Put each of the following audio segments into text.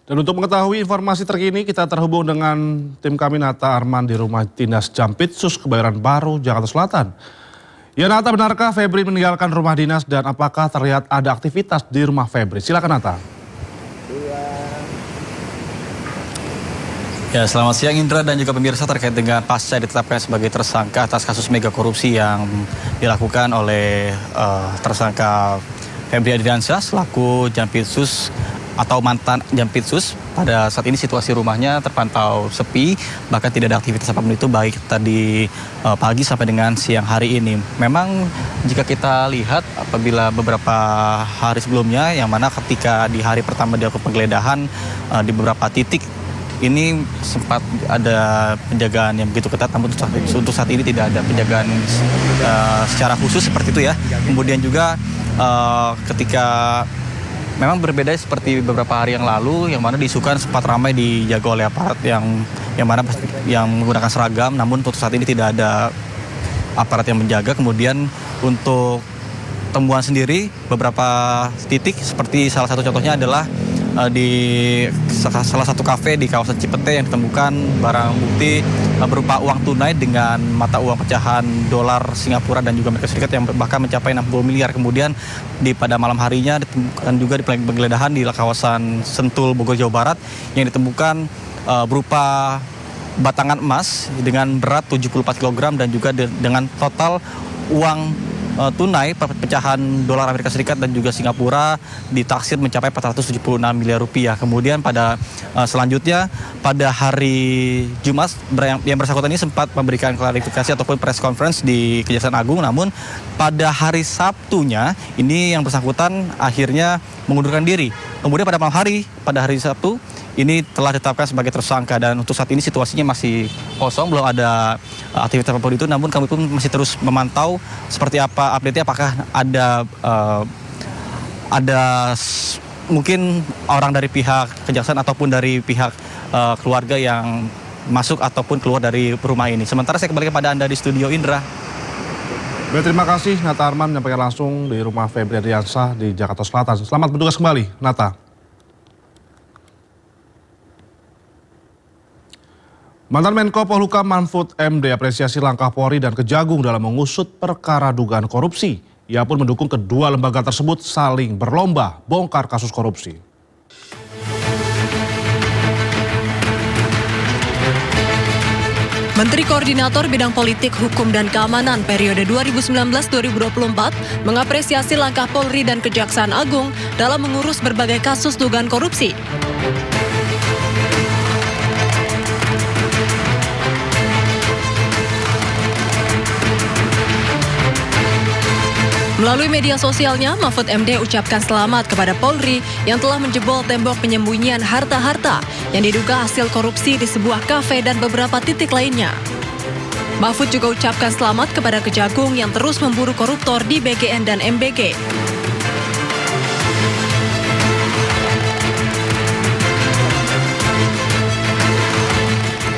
Dan untuk mengetahui informasi terkini, kita terhubung dengan tim kami Nata Arman di rumah dinas Jampitsus Kebayoran Baru, Jakarta Selatan. Ya Nata, benarkah Febri meninggalkan rumah dinas dan apakah terlihat ada aktivitas di rumah Febri? Silakan Nata. Ya, selamat siang Indra dan juga pemirsa terkait dengan pasca ditetapkan sebagai tersangka atas kasus mega korupsi yang dilakukan oleh tersangka Febri Ardiansyah selaku Jampitsus atau mantan Jampitsus. Pada saat ini situasi rumahnya terpantau sepi, bahkan tidak ada aktivitas apapun itu baik tadi pagi sampai dengan siang hari ini. Memang jika kita lihat apabila beberapa hari sebelumnya yang mana ketika di hari pertama dilakukan penggeledahan di beberapa titik ini sempat ada penjagaan yang begitu ketat, namun untuk saat ini tidak ada penjagaan secara khusus seperti itu ya. Kemudian juga ketika memang berbeda seperti beberapa hari yang lalu, yang mana diisukan sempat ramai dijaga oleh aparat yang menggunakan seragam, namun untuk saat ini tidak ada aparat yang menjaga. Kemudian untuk temuan sendiri beberapa titik seperti salah satu contohnya adalah di salah satu kafe di kawasan Cipete yang ditemukan barang bukti berupa uang tunai dengan mata uang pecahan dolar Singapura dan juga Amerika Serikat yang bahkan mencapai 60 miliar. Kemudian pada malam harinya ditemukan juga di penggeledahan di kawasan Sentul, Bogor, Jawa Barat yang ditemukan berupa batangan emas dengan berat 74 kg dan juga dengan total uang tunai pecahan dolar Amerika Serikat dan juga Singapura ditaksir mencapai 476 miliar rupiah. Kemudian pada selanjutnya pada hari Jumat yang bersangkutan ini sempat memberikan klarifikasi ataupun press conference di Kejaksaan Agung, namun pada hari Sabtunya ini yang bersangkutan akhirnya mengundurkan diri. Kemudian pada malam hari pada hari Sabtu ini telah ditetapkan sebagai tersangka dan untuk saat ini situasinya masih kosong, belum ada aktivitas apapun itu. Namun kami pun masih terus memantau seperti apa update-nya, apakah ada mungkin orang dari pihak kejaksaan ataupun dari pihak keluarga yang masuk ataupun keluar dari rumah ini. Sementara saya kembali kepada Anda di studio, Indra. Baik, terima kasih Nata Arman menyampaikan langsung di rumah Febri Ardiansyah di Jakarta Selatan. Selamat bertugas kembali, Nata. Mantan Menko Polhukam Mahfud MD apresiasi langkah Polri dan Kejagung dalam mengusut perkara dugaan korupsi. Ia pun mendukung kedua lembaga tersebut saling berlomba bongkar kasus korupsi. Menteri Koordinator Bidang Politik, Hukum, dan Keamanan periode 2019-2024 mengapresiasi langkah Polri dan Kejaksaan Agung dalam mengurus berbagai kasus dugaan korupsi. Melalui media sosialnya, Mahfud MD ucapkan selamat kepada Polri yang telah menjebol tembok penyembunyian harta-harta yang diduga hasil korupsi di sebuah kafe dan beberapa titik lainnya. Mahfud juga ucapkan selamat kepada Kejagung yang terus memburu koruptor di BGN dan MBG.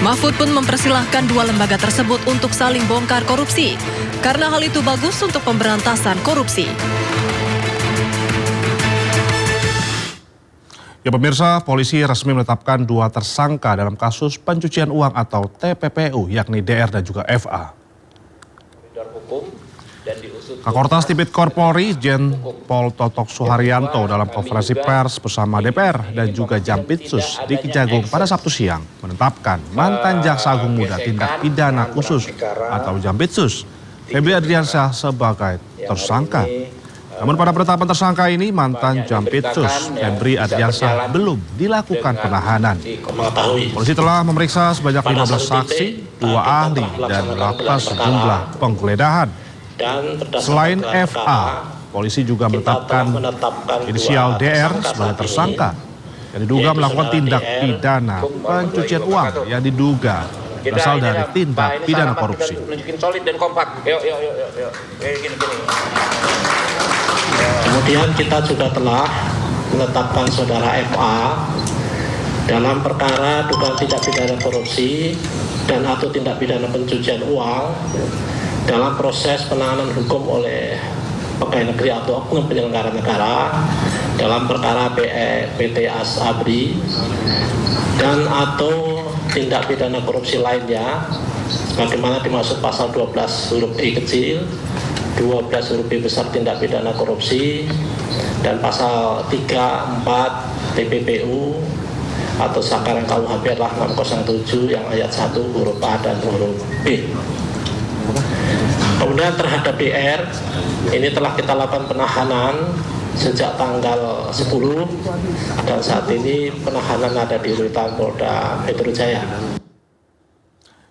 Mahfud pun mempersilahkan dua lembaga tersebut untuk saling bongkar korupsi, karena hal itu bagus untuk pemberantasan korupsi. Ya pemirsa, polisi resmi menetapkan dua tersangka dalam kasus pencucian uang atau TPPU, yakni DR dan juga FA. Kakortas Tipikor Polri, Jen Pol Totok Suharyanto dalam konferensi pers bersama DPR dan juga Jampitsus di Kejagung pada Sabtu siang menetapkan mantan Jaksa Agung Muda Tindak Pidana Khusus atau Jampitsus Febri Ardiansyah sebagai tersangka. Namun pada penetapan tersangka ini mantan Jampitsus Febri Ardiansyah belum dilakukan penahanan. Polisi telah memeriksa sebanyak 15 saksi, 2 ahli dan melakukan sejumlah penggeledahan. Selain FA, polisi juga menetapkan inisial DR sebagai tersangka yang diduga melakukan tindak pidana pencucian uang yang diduga berasal dari tindak pidana korupsi. Kemudian kita juga telah menetapkan saudara FA dalam perkara dugaan tindak pidana korupsi dan atau tindak pidana pencucian uang dalam proses penanganan hukum oleh pegawai negeri atau oknum penyelenggara negara dalam perkara PT Asabri dan atau tindak pidana korupsi lainnya sebagaimana dimaksud pasal 12 huruf I kecil, 12 huruf B besar tindak pidana korupsi dan pasal 3, 4 TPPU atau Sakaran KUHP adalah 607 yang ayat 1 huruf A dan huruf B. Kemudian terhadap DR ini telah kita lakukan penahanan sejak tanggal 10 dan saat ini penahanan ada di rutan Polda Metro Jaya.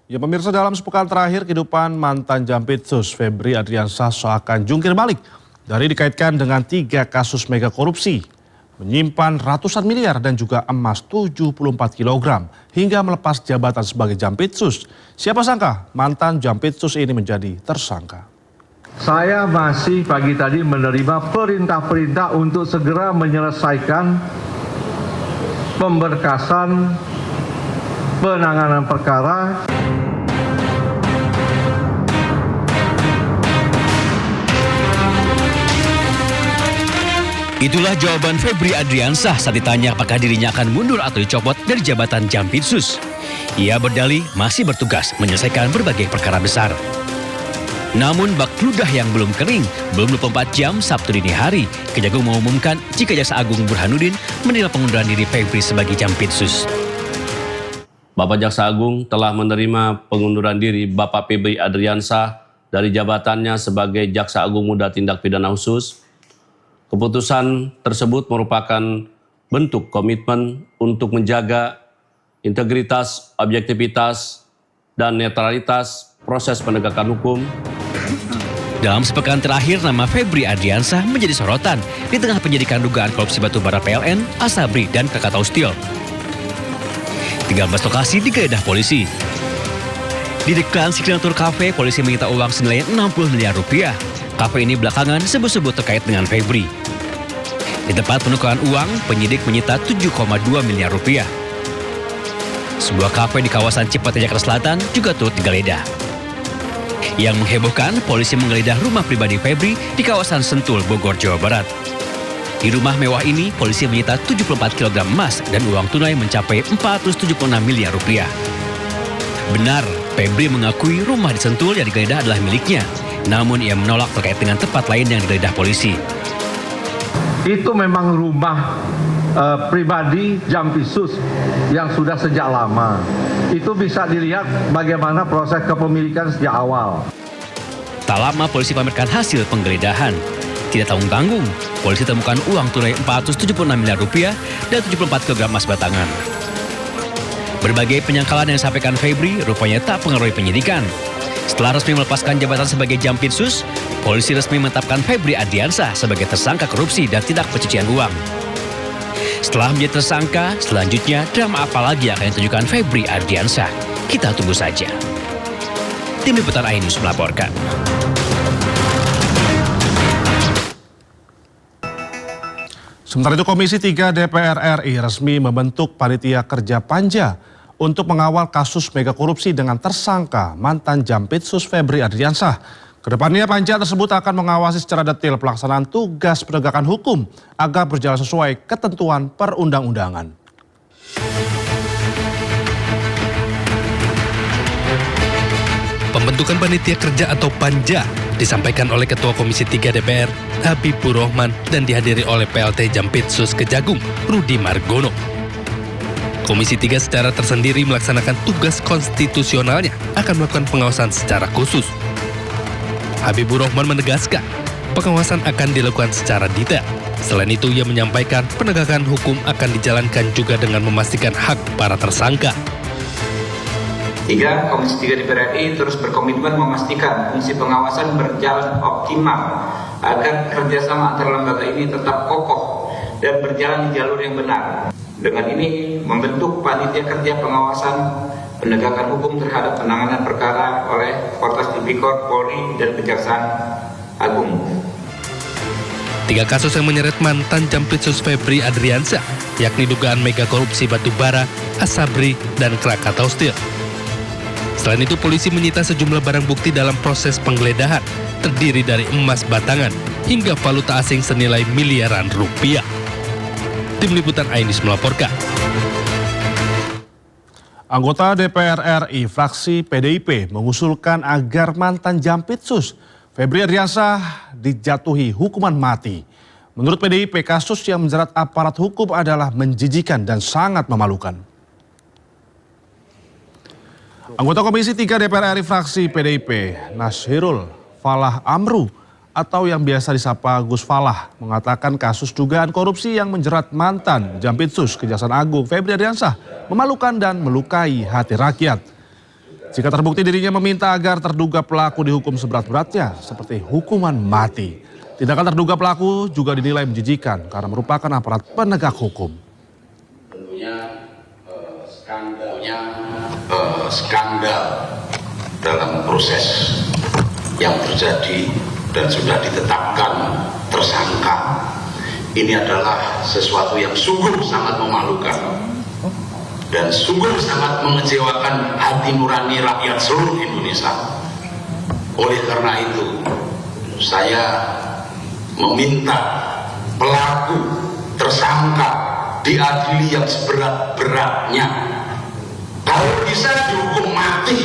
Ya pemirsa, dalam sepekan terakhir kehidupan mantan Jampitsus Febri Adriansyah seakan jungkir balik dari dikaitkan dengan 3 kasus mega korupsi, menyimpan ratusan miliar dan juga emas 74 kg hingga melepas jabatan sebagai Jampitsus. Siapa sangka mantan Jampitsus ini menjadi tersangka. Saya masih pagi tadi menerima perintah-perintah untuk segera menyelesaikan pemberkasan penanganan perkara. Itulah jawaban Febri Adriansyah saat ditanya apakah dirinya akan mundur atau dicopot dari jabatan Jampitsus. Ia berdalih masih bertugas menyelesaikan berbagai perkara besar. Namun bak ludah yang belum kering, belum 24 jam Sabtu dini hari, Kejagung mengumumkan jika Jaksa Agung Burhanuddin menilai pengunduran diri Febri sebagai Jampitsus. Bapak Jaksa Agung telah menerima pengunduran diri Bapak Febri Adriansyah dari jabatannya sebagai Jaksa Agung Muda Tindak Pidana Khusus. Keputusan tersebut merupakan bentuk komitmen untuk menjaga integritas, objektivitas, dan netralitas proses penegakan hukum. Dalam sepekan terakhir, nama Febri Adriansyah menjadi sorotan di tengah penyidikan dugaan korupsi batubara PLN, Asabri, dan Krakatau Steel. 13 lokasi digeledah polisi. Di dekat Signature Cafe, polisi menyita uang senilai 60 miliar rupiah. Kafe ini belakangan sebut-sebut terkait dengan Febri. Di tempat penukaran uang, penyidik menyita 7,2 miliar rupiah. Sebuah kafe di kawasan Cipete, Jakarta Selatan juga turut digeledah. Yang menghebohkan, polisi menggeledah rumah pribadi Febri di kawasan Sentul, Bogor, Jawa Barat. Di rumah mewah ini, polisi menyita 74 kg emas dan uang tunai mencapai 476 miliar rupiah. Benar, Febri mengakui rumah di Sentul yang digeledah adalah miliknya. Namun ia menolak terkait dengan tempat lain yang digeledah polisi. Itu memang rumah pribadi Jampitsus yang sudah sejak lama. Itu bisa dilihat bagaimana proses kepemilikan sejak awal. Tak lama polisi pamerkan hasil penggeledahan. Tidak tanggung-tanggung, polisi temukan uang tunai 476 miliar rupiah dan 74 kg emas batangan. Berbagai penyangkalan yang disampaikan Febri rupanya tak pengaruhi penyidikan. Setelah resmi melepaskan jabatan sebagai Jampitsus, polisi resmi menetapkan Febri Adriansyah sebagai tersangka korupsi dan tindak pencucian uang. Setelah menjadi tersangka, selanjutnya drama apa lagi yang akan ditunjukkan Febri Adriansyah? Kita tunggu saja. Tim Liputan iNews melaporkan. Sementara itu Komisi 3 DPR RI resmi membentuk Panitia Kerja Panja untuk mengawal kasus mega korupsi dengan tersangka mantan Jampitsus Febri Adriansyah. Kedepannya panja tersebut akan mengawasi secara detail pelaksanaan tugas penegakan hukum agar berjalan sesuai ketentuan perundang-undangan. Pembentukan Panitia Kerja atau Panja disampaikan oleh Ketua Komisi 3 DPR, Habibur Rahman, dan dihadiri oleh PLT Jampitsus Kejagung, Rudi Margono. Komisi 3 secara tersendiri melaksanakan tugas konstitusionalnya akan melakukan pengawasan secara khusus. Habibur Rahman menegaskan, pengawasan akan dilakukan secara detail. Selain itu, ia menyampaikan penegakan hukum akan dijalankan juga dengan memastikan hak para tersangka. 3. Komisi 3 DPR RI terus berkomitmen memastikan fungsi pengawasan berjalan optimal agar kerjasama antar lembaga ini tetap kokoh dan berjalan di jalur yang benar. Dengan ini membentuk Panitia Kerja Pengawasan Penegakan Hukum terhadap penanganan perkara oleh Kortas Tipikor, Polri, dan Kejaksaan Agung. 3 kasus yang menyeret mantan Jampitsus Febri Adriansyah, yakni dugaan mega korupsi batubara, Asabri, dan Krakatau Steel. Selain itu, polisi menyita sejumlah barang bukti dalam proses penggeledahan, terdiri dari emas batangan hingga valuta asing senilai miliaran rupiah. Tim Liputan Ainis melaporkan. Anggota DPR RI fraksi PDIP mengusulkan agar mantan Jampitsus Febri Adriansah dijatuhi hukuman mati. Menurut PDIP, kasus yang menjerat aparat hukum adalah menjijikan dan sangat memalukan. Anggota Komisi 3 DPR RI fraksi PDIP, Nashirul Falah Amru atau yang biasa disapa Gus Falah, mengatakan kasus dugaan korupsi yang menjerat mantan Jampitsus Kejaksaan Agung Febri Adriansah memalukan dan melukai hati rakyat. Jika terbukti, dirinya meminta agar terduga pelaku dihukum seberat-beratnya seperti hukuman mati. Tindakan terduga pelaku juga dinilai menjijikan karena merupakan aparat penegak hukum. Tentunya skandal dalam proses yang terjadi dan sudah ditetapkan tersangka. Ini adalah sesuatu yang sungguh sangat memalukan dan sungguh sangat mengecewakan hati nurani rakyat seluruh Indonesia. Oleh karena itu, saya meminta pelaku tersangka diadili yang seberat-beratnya. Kalau bisa dihukum mati.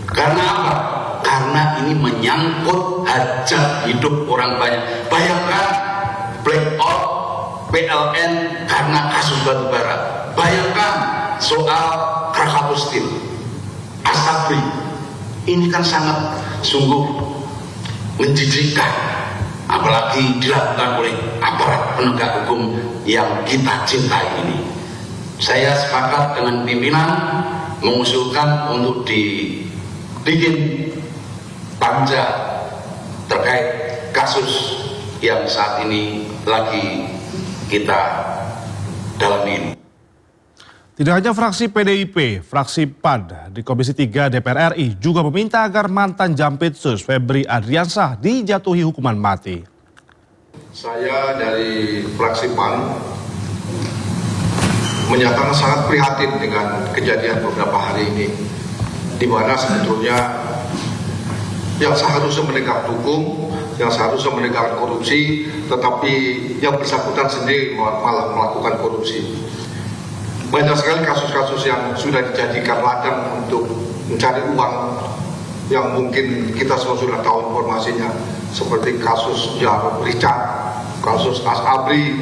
Karena apa? Karena ini menyangkut hajat hidup orang banyak. Bayangkan blackout PLN karena kasus batubara. Bayangkan soal Krakatau Steel, Asabri. Ini kan sangat sungguh menjijikkan, apalagi dilakukan oleh aparat penegak hukum yang kita cintai ini. Saya sepakat dengan pimpinan mengusulkan untuk dibikin panja terkait kasus yang saat ini lagi kita dalami ini. Tidak hanya fraksi PDIP, fraksi PAD di Komisi 3 DPR RI juga meminta agar mantan Jampitsus Febri Adriansah dijatuhi hukuman mati. Saya dari fraksi PAN menyatakan sangat prihatin dengan kejadian beberapa hari ini, di mana sebetulnya yang seharusnya menegak hukum, yang seharusnya menegakkan korupsi, tetapi yang bersangkutan sendiri malah melakukan korupsi. Banyak sekali kasus-kasus yang sudah dijadikan ladang untuk mencari uang yang mungkin kita semua sudah tahu informasinya, seperti kasus Jarod Richard, kasus Asabri,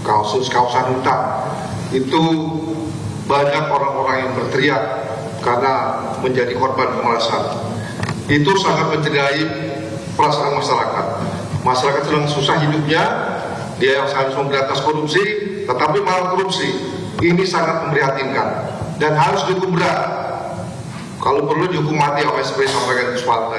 kasus kawasan hutan. Itu banyak orang-orang yang berteriak karena menjadi korban pemerasan. Itu sangat mencederai perasaan masyarakat. Masyarakat sedang susah hidupnya, dia yang seharusnya memberantas korupsi, tetapi malah korupsi. Ini sangat memprihatinkan dan harus dihukum berat. Kalau perlu dihukum mati, apa yang seperti sampaikan Gus Falah tadi.